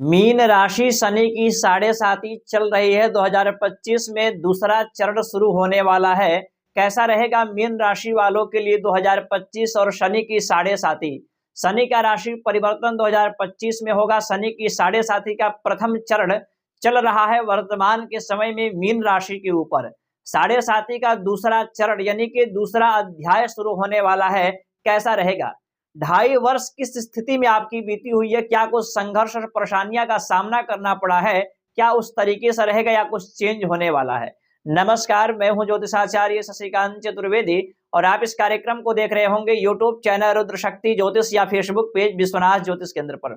Mean राशि शनि की साढ़े साती चल रही है। 2025 में दूसरा चरण शुरू होने वाला है। कैसा रहेगा मीन राशि वालों के लिए 2025 और शनि की साढ़े साती। शनि का राशि परिवर्तन 2025 में होगा। शनि की साढ़े साती का प्रथम चरण चल रहा है वर्तमान के समय में मीन राशि के ऊपर। साढ़े साती का दूसरा चरण यानी कि दूसरा अध्याय शुरू होने वाला है। कैसा रहेगा? 2.5 वर्ष किस स्थिति में आपकी बीती हुई है? क्या कुछ संघर्ष और परेशानियां का सामना करना पड़ा है? क्या उस तरीके से रहेगा या कुछ चेंज होने वाला है? नमस्कार, मैं हूं ज्योतिषाचार्य शशिकांत चतुर्वेदी और आप इस कार्यक्रम को देख रहे होंगे यूट्यूब चैनल रुद्र शक्ति ज्योतिष या फेसबुक पेज विश्वनाथ ज्योतिष केंद्र पर।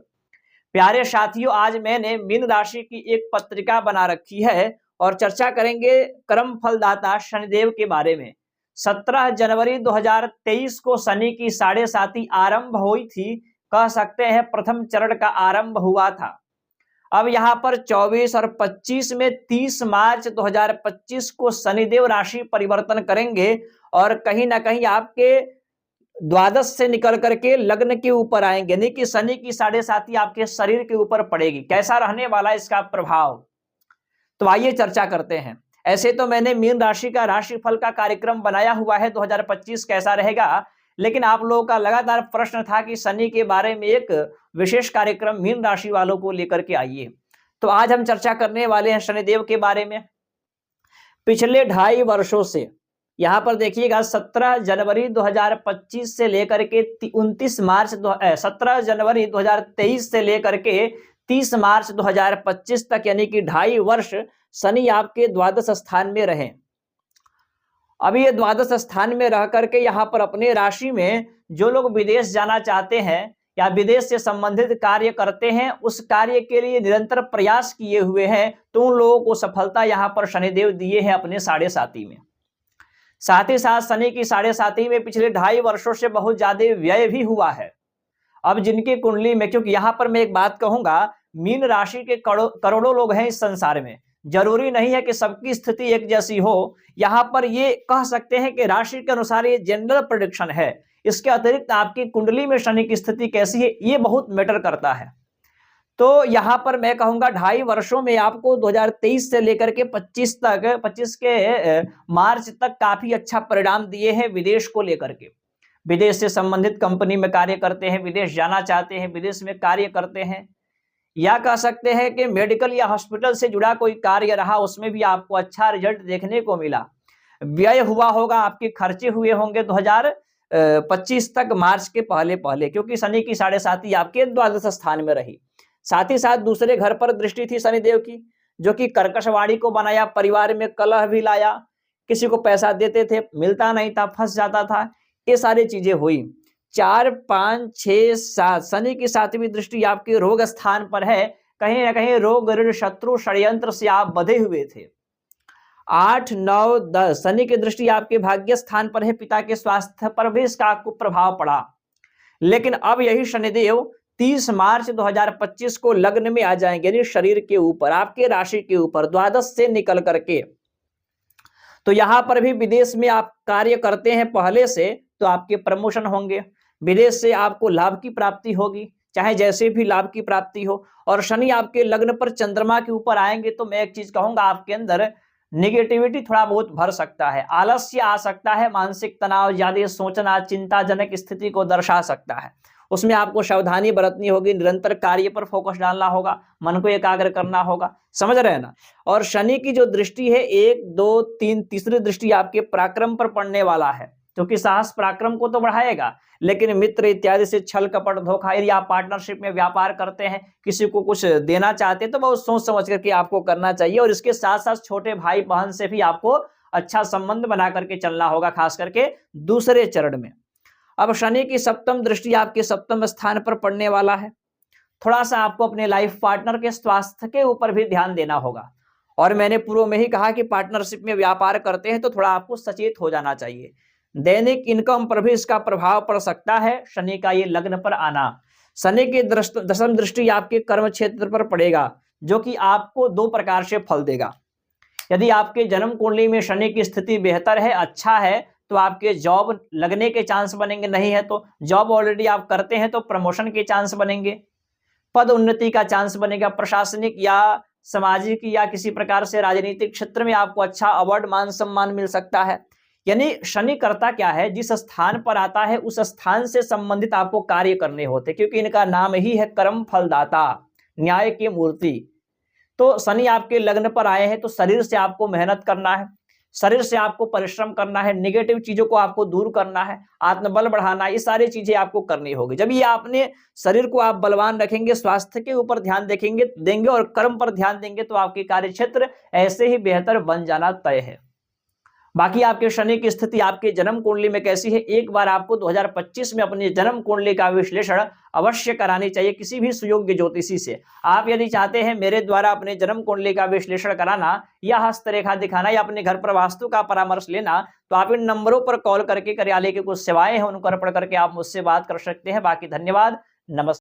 प्यारे साथियों, आज मैंने मीन राशि की एक पत्रिका बना रखी है और चर्चा करेंगे कर्म फलदाता शनिदेव के बारे में। 17 जनवरी 2023 को शनि की साढ़े साती आरंभ हुई थी। कह सकते हैं प्रथम चरण का आरंभ हुआ था। अब यहां पर 24 और 25 में 30 मार्च 2025 को शनिदेव राशि परिवर्तन करेंगे और कहीं ना कहीं आपके द्वादश से निकल करके लग्न के ऊपर आएंगे, यानी कि शनि की साढ़े साती आपके शरीर के ऊपर पड़ेगी। कैसा रहने वाला इसका प्रभाव, तो आइए चर्चा करते हैं। ऐसे तो मैंने मीन राशि का राशिफल का कार्यक्रम बनाया हुआ है 2025 कैसा रहेगा, लेकिन आप लोगों का लगातार प्रश्न था कि शनि के बारे में एक विशेष कार्यक्रम मीन राशि वालों को लेकर के आइए। तो आज हम चर्चा करने वाले हैं शनिदेव के बारे में। पिछले 2.5 वर्षों से यहां पर देखिएगा 17 जनवरी 2025 से लेकर के 29 मार्च 17 जनवरी 2023 से लेकर के 30 मार्च 2025 तक, यानी कि 2.5 वर्ष शनि आपके द्वादश स्थान में रहे। अभी ये द्वादश स्थान में रह करके यहाँ पर अपने राशि में जो लोग विदेश जाना चाहते हैं या विदेश से संबंधित कार्य करते हैं, उस कार्य के लिए निरंतर प्रयास किए हुए हैं, तो उन लोगों को सफलता यहाँ पर शनिदेव दिए हैं अपने साढ़े साती में। साथ ही साथ शनि की साढ़े साती में पिछले 2.5 वर्षों से बहुत ज्यादा व्यय भी हुआ है। अब जिनकी कुंडली में, क्योंकि यहां पर मैं एक बात कहूंगा, मीन राशि के करोड़ों लोग हैं इस संसार में, जरूरी नहीं है कि सबकी स्थिति एक जैसी हो। यहां पर ये कह सकते हैं कि राशि के अनुसार ये जनरल प्रेडिक्शन है। इसके अतिरिक्त आपकी कुंडली में शनि की स्थिति कैसी है ये बहुत मैटर करता है। तो यहां पर मैं कहूंगा 2.5 वर्षों में आपको 2023 से लेकर के 25 के मार्च तक काफी अच्छा परिणाम दिए हैं विदेश को लेकर के। विदेश से संबंधित कंपनी में कार्य करते हैं, विदेश जाना चाहते हैं, विदेश में कार्य करते हैं, या कह सकते हैं कि मेडिकल या हॉस्पिटल से जुड़ा कोई कार्य रहा, उसमें भी आपको अच्छा रिजल्ट देखने को मिला। व्यय हुआ होगा, आपके खर्चे हुए होंगे 2025 तक मार्च के पहले पहले, क्योंकि शनि की साढ़े साती आपके द्वादश स्थान में रही। साथ ही साथ दूसरे घर पर दृष्टि थी शनिदेव की, जो कि कर्कशवाणी को बनाया, परिवार में कलह भी लाया, किसी को पैसा देते थे मिलता नहीं था, फंस जाता था, ये सारी चीजें हुई। 4, 5, 6, 7 शनि की 7वीं दृष्टि आपके रोग स्थान पर है। कहीं ना कहीं रोग ऋण शत्रु षड्यंत्र से आप बधे हुए थे। 8, 9, 10 शनि की दृष्टि आपके भाग्य स्थान पर है, पिता के स्वास्थ्य पर भी इसका आपको प्रभाव पड़ा। लेकिन अब यही शनिदेव 30 मार्च 2025 को लग्न में आ जाएंगे, यानी शरीर के ऊपर, आपके राशि के ऊपर, द्वादश से निकल करके। तो यहां पर भी विदेश में आप कार्य करते हैं पहले से, तो आपके प्रमोशन होंगे, विदेश से आपको लाभ की प्राप्ति होगी, चाहे जैसे भी लाभ की प्राप्ति हो। और शनि आपके लग्न पर चंद्रमा के ऊपर आएंगे, तो मैं एक चीज कहूंगा, आपके अंदर निगेटिविटी थोड़ा बहुत भर सकता है, आलस्य आ सकता है, मानसिक तनाव, ज्यादा सोचना, चिंताजनक स्थिति को दर्शा सकता है। उसमें आपको सावधानी बरतनी होगी, निरंतर कार्य पर फोकस डालना होगा, मन को एकाग्र करना होगा, समझ रहे हैं ना। और शनि की जो दृष्टि है 1, 2, 3 तीसरी दृष्टि आपके पराक्रम पर पड़ने वाला है, क्योंकि साहस पराक्रम को तो बढ़ाएगा, लेकिन मित्र इत्यादि से छल कपट धोखा, यदि आप पार्टनरशिप में व्यापार करते हैं, किसी को कुछ देना चाहते हैं, तो बहुत सोच समझ करके आपको करना चाहिए। और इसके साथ साथ छोटे भाई बहन से भी आपको अच्छा संबंध बना करके चलना होगा, खास करके दूसरे चरण में। अब शनि की 7वीं दृष्टि आपके 7वें स्थान पर पड़ने वाला है। थोड़ा सा आपको अपने लाइफ पार्टनर के स्वास्थ्य के ऊपर भी ध्यान देना होगा। और मैंने पूर्व में ही कहा कि पार्टनरशिप में व्यापार करते हैं तो थोड़ा आपको सचेत हो जाना चाहिए। दैनिक इनकम पर भी इसका प्रभाव पड़ सकता है, शनि का ये लग्न पर आना। शनि की 10वीं दृष्टि आपके कर्म क्षेत्र पर पड़ेगा, जो कि आपको 2 प्रकार से फल देगा। यदि आपके जन्म कुंडली में शनि की स्थिति बेहतर है, अच्छा है, तो आपके जॉब लगने के चांस बनेंगे, नहीं है तो जॉब ऑलरेडी आप करते हैं तो प्रमोशन के चांस बनेंगे। पद उन्नति का चांस बनेगा, प्रशासनिक या सामाजिक या किसी प्रकार से राजनीतिक क्षेत्र में आपको अच्छा अवार्ड मान सम्मान मिल सकता है। यानी शनि करता क्या है, जिस स्थान पर आता है उस स्थान से संबंधित आपको कार्य करने होते, क्योंकि इनका नाम ही है कर्म फलदाता, न्याय की मूर्ति। तो शनि आपके लग्न पर आए हैं तो शरीर से आपको मेहनत करना है, शरीर से आपको परिश्रम करना है, नेगेटिव चीजों को आपको दूर करना है, आत्मबल बढ़ाना, ये सारी चीजें आपको करनी होगी। जब ये आपने शरीर को आप बलवान रखेंगे, स्वास्थ्य के ऊपर ध्यान देंगे और कर्म पर ध्यान देंगे तो आपके कार्य क्षेत्र ऐसे ही बेहतर बन जाना तय है। बाकी आपके शनि की स्थिति आपके जन्म कुंडली में कैसी है, एक बार आपको 2025 में अपनी जन्म कुंडली का विश्लेषण अवश्य करानी चाहिए किसी भी सुयोग्य ज्योतिषी से। आप यदि चाहते हैं मेरे द्वारा अपने जन्म कुंडली का विश्लेषण कराना या हस्तरेखा दिखाना या अपने घर पर वास्तु का परामर्श लेना, तो आप इन नंबरों पर कॉल करके कार्यालय की कुछ सेवाएं हैं उनको अर्पण करके आप मुझसे बात कर सकते हैं। बाकी धन्यवाद, नमस्कार।